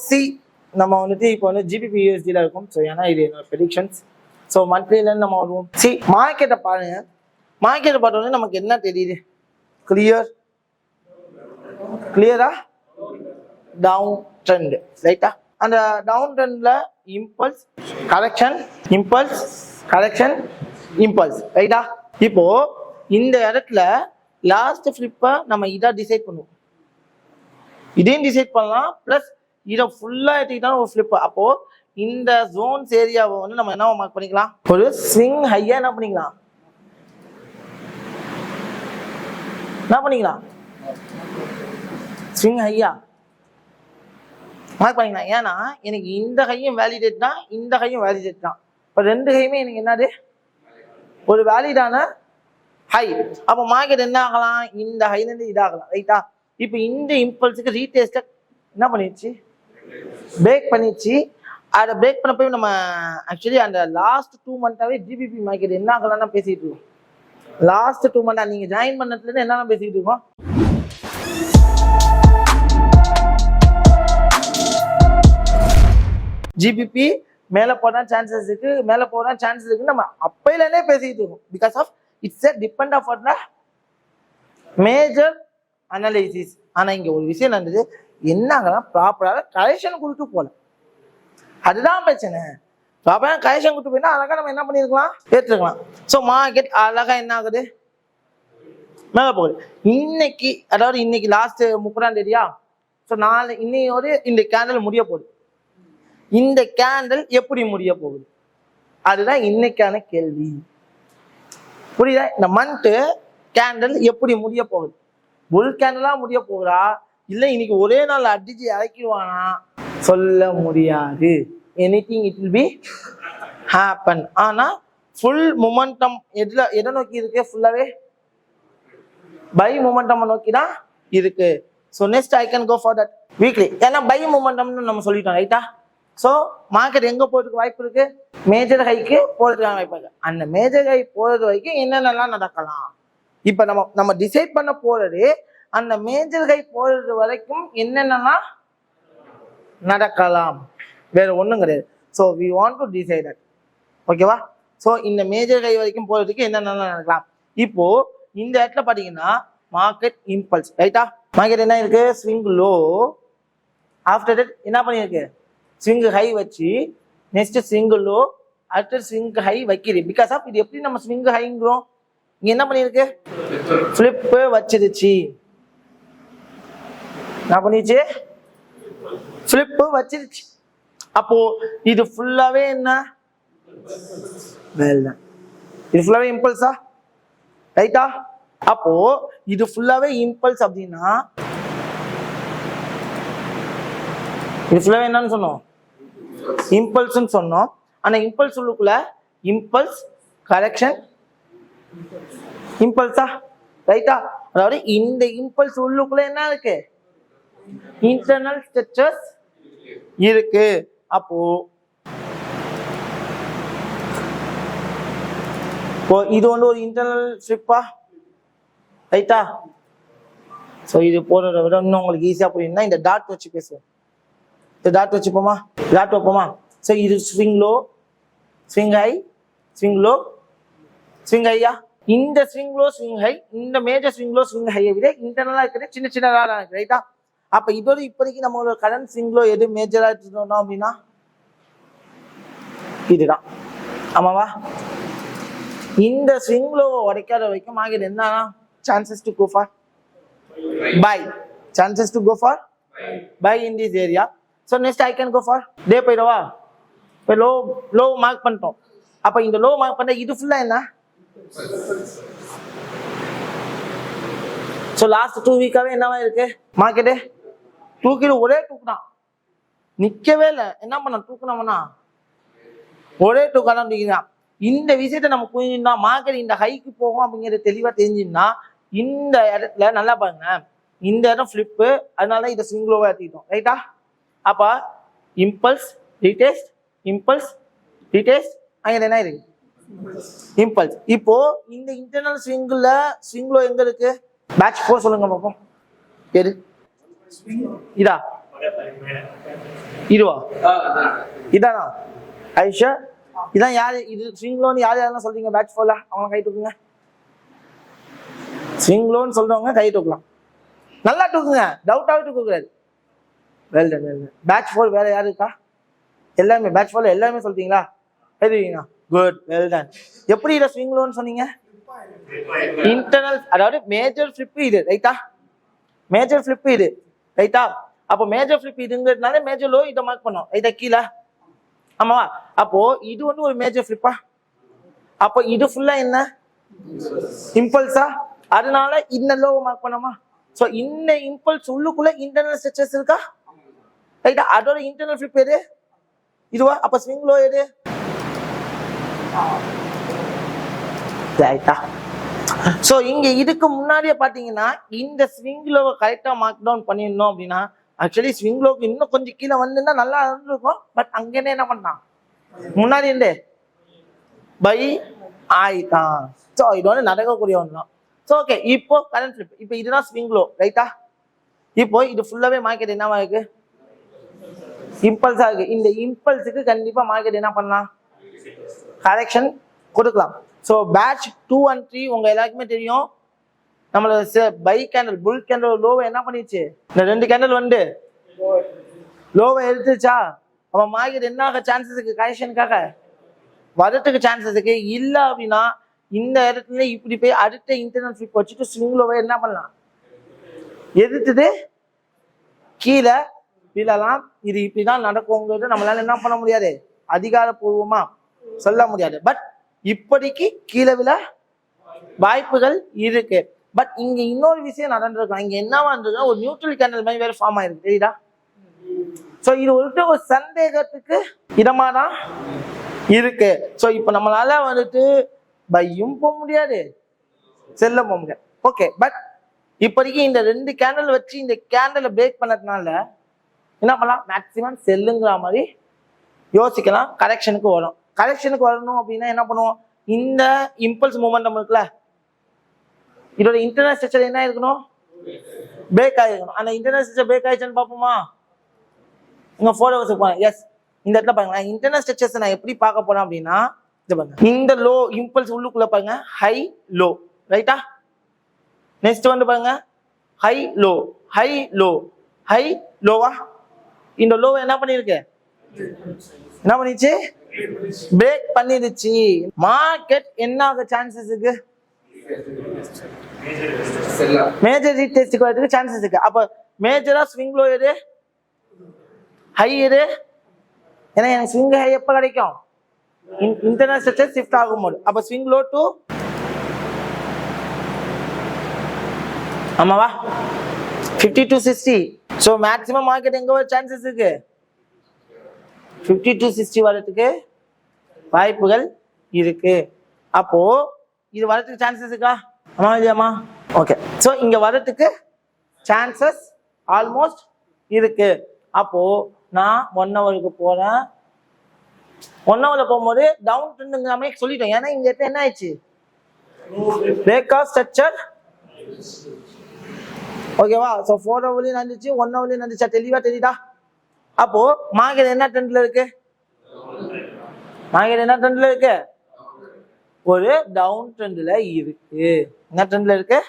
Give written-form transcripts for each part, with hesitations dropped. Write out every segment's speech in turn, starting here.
C நம்ம வந்துட்டு இப்போ வந்து ஜிபிபி யூஎஸ்டியில் இருக்கும். ஸோ ஏன்னா இது என்னோட ப்ரெடிக்ஷன்ஸ். ஸோ மந்த்லியிலேருந்து நம்ம வருவோம். சி மார்க்கெட்டை பாருங்க. மார்க்கெட்டை பார்த்தோன்னே நமக்கு என்ன தெரியுது? கிளியரா டவுன் ட்ரெண்ட், ரைட்டா? அந்த டவுன் ட்ரெண்ட்ல impulse correction, impulse correction, impulse, ரைட்டா? இப்போ இந்த இடத்துல லாஸ்ட் ஃபிளிப்பை நம்ம இதை டிசைட் பண்ணுவோம். இதையும் டிசைட் பண்ணலாம், பிளஸ் இதை ஃபுல்லா எடுத்துக்கிட்டாலும் ஒரு ஃபிளிப். அப்போ இந்த ஜோன்ஸ் ஏரியாவை வந்து நம்ம என்ன மார்க் பண்ணிக்கலாம்? ஒரு ஸ்விங் ஹையா என்ன பண்ணிக்கலாம்? ஸ்விங் ஹையா மார்க் பண்ணிக்கலாம். ஏன்னா எனக்கு இந்த ஹையும் வேலிடேட் தான், இந்த ஹையும் வேலிடேட் தான். இப்போ ரெண்டு ஹையுமே எனக்கு என்னது? ஒரு வேலிடான ஹை. அப்போ மார்க்கெட் என்ன ஆகலாம்? இந்த ஹைலேருந்து இதாகலாம், ரைட்டா? இப்போ இந்த இம்பல்ஸுக்கு ரீடேஸ்ட என்ன பண்ணிடுச்சு? பிரேக் பண்ணிடுச்சு. அதை பிரேக் பண்ண போய் நம்ம ஆக்சுவலி அந்த லாஸ்ட் 2 மந்த்தாவே ஜிபிபி மார்க்கெட் என்ன ஆகலாம்னா பேசிட்டு இருக்கோம். லாஸ்ட் 2 மந்த்தா நீங்க ஜாயின் பண்ணதுல இருந்து என்னென்ன பேசிட்டு இருக்கோம்? ஜிபிபி மேல போனா சான்சஸ் இருக்கு, மேல போனா சான்சஸ் இருக்கு நம்ம அப்பையிலே பேசிட்டு இருக்கோம். Because of it's depend of the major analysis. ஆனா இங்க ஒரு விஷயம் நடந்தது, என்னங்கன்னா ப்ராப்பராக கரெக்ஷன் கொடுத்து போல. அதுதான் பிரச்சனை. ப்ராப்பராக கரெக்ஷன் கொடுத்து போயினா அழகா நம்ம என்ன பண்ணிருக்கலாம்? ஏற்றுக்கலாம். ஸோ மார்க்கெட் அழகா என்ன ஆகுது? மேல போகுது. இன்னைக்கு, அதாவது இன்னைக்கு லாஸ்ட் 30ஆம் தேதியா? ஸோ இன்னையோடு இந்த கேண்டில் முடிய போகுது. இந்த கேண்டில் எப்படி முடிய போகுது? அதுதான் இன்னைக்கான கேள்வி. புரியுதா? இந்த மந்த் கேண்டில் எப்படி முடிய போகுது? புல் கேண்டலா முடிய போகிறா, இல்ல இன்னைக்கு ஒரே நாள் அடிச்சு இறக்கிடுவானா? சொல்ல முடியாது. Anything it will be happen. ஆனா ஃபுல் மொமெண்டம் எதை நோக்கி இருக்கு? ஃபுல்லாவே பை மொமெண்டம் நோக்கி தான் இருக்கு. So next I can go for that weekly. ஏன்னா பை மொமெண்டம்னு நம்ம சொல்லிட்டோம், ரைட்டா? ஸோ மார்க்கெட் எங்க போறதுக்கு வாய்ப்பு இருக்கு? மேஜர் ஹைக்கு போறதுக்கான வாய்ப்பு இருக்கு. அந்த மேஜர் ஹை போறது வரைக்கும் என்னென்னலாம் நடக்கலாம்? இப்ப நம்ம டிசைட் பண்ண போறது அந்த மேஜர் ஹை போறது வரைக்கும் என்னென்னலாம் நடக்கலாம், வேற ஒண்ணும் கிடையாது. So we want to decide that. ஓகேவா? ஸோ இந்த மேஜர் ஹை வரைக்கும் போறதுக்கு என்னென்னலாம் நடக்கலாம்? இப்போ இந்த இடத்துல பாத்தீங்கன்னா மார்க்கெட் இம்பல்ஸ், ரைட்டா? மார்க்கெட் என்ன இருக்கு? Swing low. ஆஃப்டர் தட் என்ன பண்ணிருக்கு? ஸ்விங் ஹை வச்சு நெக்ஸ்ட் ஸ்விங் லோ, அடுத்த ஸ்விங் ஹை வைக்கிது. பிகாஸ் ஆஃப் இது எப்படி நம்ம ஸ்விங் ஹைங்கிறோம்? இங்க என்ன பண்ணிருக்கு? ஃபிளிப் வச்சிருச்சு. என்ன பண்ணிச்சு? ஃபிளிப் வச்சிருச்சு. அப்போ இது ஃபுல்லாவே என்ன? இது ஃபுல்லாவே இம்பல்ஸா, ரைட்டா? அப்போ இது ஃபுல்லாவே இம்பல்ஸ் அப்படின்னா இது ஃபுல்லாவே என்னன்னு சொன்னோம்? இம்பல்ஸ்ன்னு சொன்னோம். ஆனா இம்பல்ஸ் உள்ளுக்குள்ள இம்பல்ஸ் கரெக்ஷன் இம்பல்ஸா, ரைட்டா? அதாவது இந்த இம்பல்ஸ் உள்ளுக்குள்ள என்ன இருக்கு? இன்டர்னல் ஸ்ட்ரக்சர்ஸ் இருக்கு. அப்போ இது வந்து ஒரு இன்டர்னல் ஸ்ட்ரிப்பா, ரைட்டா? ஸோ இது போறத விட இன்னும் உங்களுக்கு ஈஸியா புரியும்னா இந்த டாட் வச்சு பேசுவோம். இந்த டாட் வச்சுப்போமா? டாட் வைப்போமா? ஸோ இது swing low, swing high, swing low, swing ஹையா? இந்த ஸ்விங் லோ, ஸ்விங் ஹை, இந்த மேஜர் ஸ்விங் லோ, ஸ்விங் ஹையை விட இன்டர்னலா இருக்கிறது சின்ன சின்னதா இருக்கு, ரைட்டா? அப்ப இதோட இப்போதைக்கு நம்மளோட கரண்ட் ஸ்விங் லோ எது மேஜரா எடுத்துட்டோம் அப்படின்னா இதுதான். ஆமாவா? இந்த ஸ்விங் லோ உடைக்காத வரைக்கும் மார்க்கெட் என்ன chances to go for buy, chances to go for buy in this area. So next I can go for day போயிடவா? இப்போ லோ மார்க் பண்ணிட்டோம். அப்ப இந்த லோ மார்க் பண்ண இது ஃபுல்லா என்ன? ஸோ லாஸ்ட் 2 வீக்காவே என்னவா இருக்கு? மார்க்கெட்டு தூக்கிட்டு ஒரே தூக்குதான், நிக்கவே இல்லை. என்ன பண்ண? தூக்குனோம்னா ஒரே தூக்காதான் தூக்கிதான். இந்த விஷயத்த நம்ம புரிஞ்சுன்னா மார்க்கெட் இந்த ஹைக்கு போகும் அப்படிங்கிறது தெளிவா தெரிஞ்சுன்னா இந்த இடத்துல நல்லா பாருங்க, இந்த இடம் ஃபிளிப்பு, அதனால இதை சிங்கிளோவா ஏற்றிக்கிட்டோம், ரைட்டா? அப்ப இம்பல்ஸ் ரீடெஸ்ட், இம்பல்ஸ் ரீடெஸ்ட், அங்க என்ன இருக்கு? இம்பல்ஸ். இப்போ இந்த இன்டர்னல் ஸ்விங்ல எங்க இருக்கு? பேட்ச் 4 சொல்லுங்க பாப்போம். எது இதா? இதுவா இதானா ஐஷா இதான் யாரு இது ஸ்விங் லோன் யார் யாரெல்லாம் சொல்றீங்க பேட்ச் போல அவங்க கை தூக்குங்க ஸ்விங் லோன் சொல்றவங்க கை தூக்கலாம் நல்லா தூக்குங்க டவுட்டாவே தூக்க கூடாது well done well done batch 4 வேற யாரு இருக்கா எல்லாமே பேட்ச் 4 எல்லாமே சொல்றீங்களா எழுதுவீங்க குட் வெல் டன் எப்படி இத ஸ்விங் லோன் சொன்னீங்க இன்டர்னல் அதாவது மேஜர் ஃபிளிப் இது ரைட்டா மேஜர் ஃபிளிப் இது ரைட்டா அப்போ மேஜர் ஃபிளிப் இதுங்கிறதுனால மேஜர் லோ இதை மார்க் பண்ணோம் ரைட்டா கீழே ஆமாவா அப்போ இது வந்து ஒரு மேஜர் ஃபிளிப்பா அப்போ இது ஃபுல்லா என்ன இம்பல்ஸா அதனால இந்த லோவை மார்க் பண்ணோமா சோ இந்த இம்பல்ஸ் உள்ளுக்குள்ள இன்டர்னல் ஸ்ட்ரெச்சஸ் இருக்கா ரைட்டா அதோட இன்டர்னல் ஃபிளிப் எது இதுவா அப்ப ஸ்விங் லோ எது ரைட்டா சோ இங்க இதுக்கு முன்னாடியே பாத்தீங்கன்னா இந்த ஸ்விங் லோவை கரெக்டா மார்க் டவுன் பண்ணிடணும் அப்படின்னா ஆக்சுவலி ஸ்விங் லோக்கு இன்னும் கொஞ்சம் கீழே வந்துன்னா நல்லா இருந்திருக்கும் பட் அங்கேயே என்ன பண்ணான் முன்னாடி இருந்து பை ஆயிட்டான் சோ இது வந்து நடக்கக்கூடிய ஒன்று தான் ஸோ ஓகே இப்போ கரண்ட் ஃபிளிப் இப்போ இதுதான் ஸ்விங் லோ ரைட்டா இப்போ இது ஃபுல்லாவே மார்க்கெட் என்னவா இருக்கு இம்பல்ஸா இருக்கு இந்த இம்பல்ஸுக்கு கண்டிப்பா மார்க்கெட் என்ன பண்ணலாம் கரெக்ஷன் கொடுக்கலாம் ஸோ பேட்ச் 2 and 3 உங்க எல்லாருக்குமே தெரியும் நம்மளோட பை கேண்டல் புல் கேண்டல் லோவை என்ன பண்ணிச்சு இந்த 2 கேண்டல் வந்து லோவை எடுத்துச்சா அப்ப மார்க்கெட் என்ன ஆக சான்சஸ் இருக்கு கரெக்ஷனுக்காக வரதுக்கு சான்சஸ் இருக்கு இல்ல அப்படின்னா இந்த இடத்துல இப்படி போய் அடுத்த இன்டர்னல் ஃபிளிப் வச்சுட்டு ஸ்விங் லோவை என்ன பண்ணலாம் எதிர்த்துட்டு கீழே விழலாம் இது இப்படிதான் நடக்குங்கிறது நம்மளால என்ன பண்ண முடியாது அதிகாரப்பூர்வமா சொல்ல முடியாது பட் இப்படிக்கு கீழே விழ வாய்ப்புகள் இருக்கு பட் இங்க இன்னொரு விஷயம் நடந்திருக்கும் இங்க என்னவா இருந்தது ஒரு நியூட்ரல் கேண்டல் மாதிரி வேற ஃபார்ம் ஆயிருக்கு தெரியுதா சோ இது ஒரு சந்தேகத்துக்கு இடமா தான் இருக்கு சோ இப்ப நம்மளால வந்துட்டு பையும் போக முடியாது செல்ல போக முடியாது ஓகே பட் இப்போதைக்கு இந்த 2 கேண்டல் வச்சு இந்த கேண்டலை பிரேக் பண்ணதுனால என்ன பண்ணலாம் மேக்சிமம் செல்லுங்கிற மாதிரி யோசிக்கலாம் கரெக்ஷனுக்கு வரும் கரெக்ஷனுக்கு வரணும் அப்படின்னா என்ன பண்ணுவோம் இந்த இம்பல்ஸ் மூமெண்டம் இருக்குல்ல இதோட இன்டர்னல் ஸ்ட்ரக்சர் என்ன இருக்கணும் பிரேக் ஆகிருக்கணும் அந்த இன்டர்னல் ஸ்ட்ரக்சர் பிரேக் ஆயிடுச்சுன்னு பார்ப்போமா இங்க 4 ஹவர்ஸ் போறேன் எஸ் இந்த இடத்துல பாருங்க இன்டர்னல் ஸ்ட்ரக்சர்ஸ் நான் எப்படி பார்க்க போறேன் அப்படின்னா இது பாருங்க இந்த லோ இம்பல்ஸ் உள்ளுக்குள்ள பாருங்க ஹை லோ ரைட்டா நெக்ஸ்ட் வந்து பாருங்க high low high low high லோவா இந்த லோவை என்ன பண்ணிருக்கு என்ன பண்ணிச்சு பிரேக் பண்ணிடுச்சு மார்க்கெட் என்ன ஆக சான்சஸ் இருக்கு மேஜர் ரீடெஸ்டுக்கு வரதுக்கு சான்சஸ் இருக்கு அப்ப மேஜரா ஸ்விங் லோ எது ஹை எது ஏன்னா எனக்கு ஸ்விங் ஹை எப்ப கிடைக்கும் இன்டர்னல் ஸ்ட்ரக்சர் ஷிஃப்ட் ஆகும்போது அப்ப ஸ்விங் லோ டு ஆமாவா 50 to 60 சோ மேக்ஸிமம் மார்க்கெட் எங்க வர சான்சஸ் இருக்கு 50 to 60 வரதுக்கு வாய்ப்புகள் இருக்கு அப்போ இது வரதுக்கு சான்சஸ் இருக்கா ஆமா இல்லையாமா ஓகே சோ இங்க வரதுக்கு சான்சஸ் ஆல்மோஸ்ட் இருக்கு அப்போ நான் 1 ஹவருக்கு போறேன் 1 ஹவர்ல போகும்போது டவுன் ட்ரெண்டுங்கிற மாதிரி சொல்லிட்டோம் ஏன்னா இங்க என்ன ஆயிடுச்சு பிரேக் ஆஃப் ஸ்ட்ரக்சர் ஓகேவா சோ 4 ஹவர்லயும் நடந்துச்சு 1 ஹவர்லயும் நடந்துச்சா தெளிவா தெரியுதா அப்போ மார்க்கெட் என்ன ட்ரெண்ட்ல இருக்கு மார்க்கெட் என்ன ட்ரெண்ட்ல இருக்கு ஒரு டவுன் ட்ரெண்ட்ல இருக்கு என்ன ட்ரெண்ட்ல இருக்கு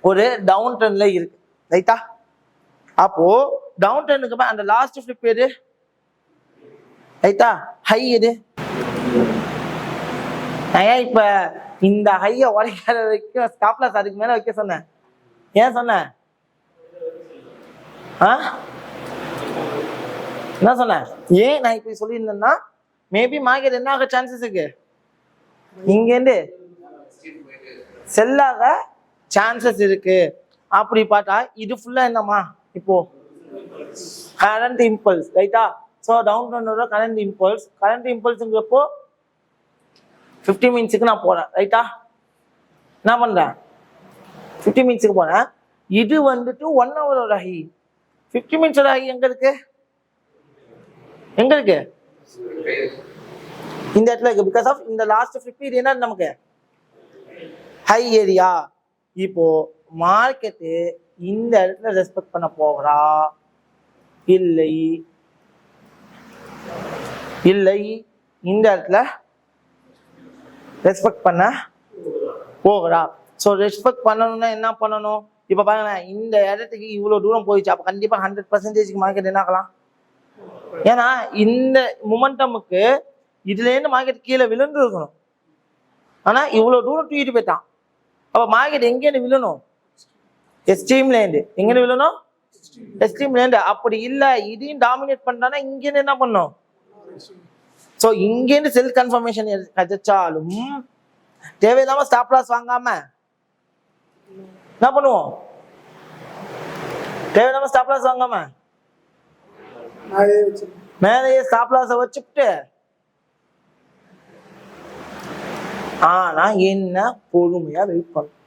ஒரு டவுன் ட்ரெண்ட்ல இருக்கு ரைட்டா அப்போ டவுன் ட்ரெண்டுக்கு அந்த லாஸ்ட் ஃபிளிப் எது ரைட்டா ஹை எது நான் இப்ப இந்த ஹைய உடைக்கிற வரைக்கும் ஸ்டாப் லாஸ் அதுக்கு மேல வைக்க சொன்னேன் ஏன் சொன்ன என்ன சொன்ன ஏன் நான் இப்படி சொல்லியிருந்தேன்னா மேபி மார்க்கெட் என்ன ஆக சான்சஸ் இருக்கு இங்க இருந்து செல்லாக சான்சஸ் இருக்கு அப்படி பார்த்தா இது ஃபுல்லா என்னமா இப்போ கரண்ட் இம்பல்ஸ் ரைட்டா ஸோ டவுன் ட்ரெண்டோட கரண்ட் இம்பல்ஸ்ங்கிறப்போ 50 மினிட்ஸுக்கு நான் போறேன் ரைட்டா என்ன பண்றேன் 50 மினிட்ஸுக்கு போறேன் இது வந்துட்டு 1 ஹவரோட ஹை 50 மினிட்ஸோட ஹை எங்க இருக்கு இந்த இடத்துல இருக்கு பிகாஸ் ஆஃப் இந்த லாஸ்ட் 50 இது என்ன நமக்கு ஹை ஏரியா இப்போ மார்க்கெட்டு இந்த இடத்துல ரெஸ்பெக்ட் பண்ண போகிறா இல்லை இல்லை இந்த இடத்துல ரெஸ்பெக்ட் பண்ண போகிறா. ஸோ ரெஸ்பெக்ட் பண்ணணும்னா என்ன பண்ணணும்? இப்போ பாருங்களேன், இந்த இடத்துக்கு இவ்வளோ தூரம் போயிடுச்சு, அப்போ கண்டிப்பாக 100% மார்க்கெட் என்ன ஆகலாம்? ஏன்னா இந்த மொமெண்டமுக்கு இதுலேருந்து மார்க்கெட் கீழே விழுந்து இருக்கணும். ஆனால் இவ்வளோ தூரம் தூக்கிட்டு போயிட்டான். அப்போ மார்க்கெட் எங்கேருந்து விழணும்? எக்ஸ்ட்ரீம்லேருந்து. எங்கேருந்து விழணும்? எக்ஸ்ட்ரீம்லேருந்து. அப்படி இல்லை இதையும் டாமினேட் பண்ணுறான்னா இங்கேருந்து என்ன பண்ணும்? ஸோ இங்கேருந்து செல்ஃப் கன்ஃபர்மேஷன் கிடைச்சாலும் தேவையில்லாம ஸ்டாப் லாஸ் வாங்காம என்ன பண்ணுவோம்? தேவையில்லாம ஸ்டாப் லாஸ் வாங்காம மேலேயே ஸ்டாப் லாஸை வச்சுட்டு ஆனா என்ன பொறுமையா வெயிட் பண்ணும்.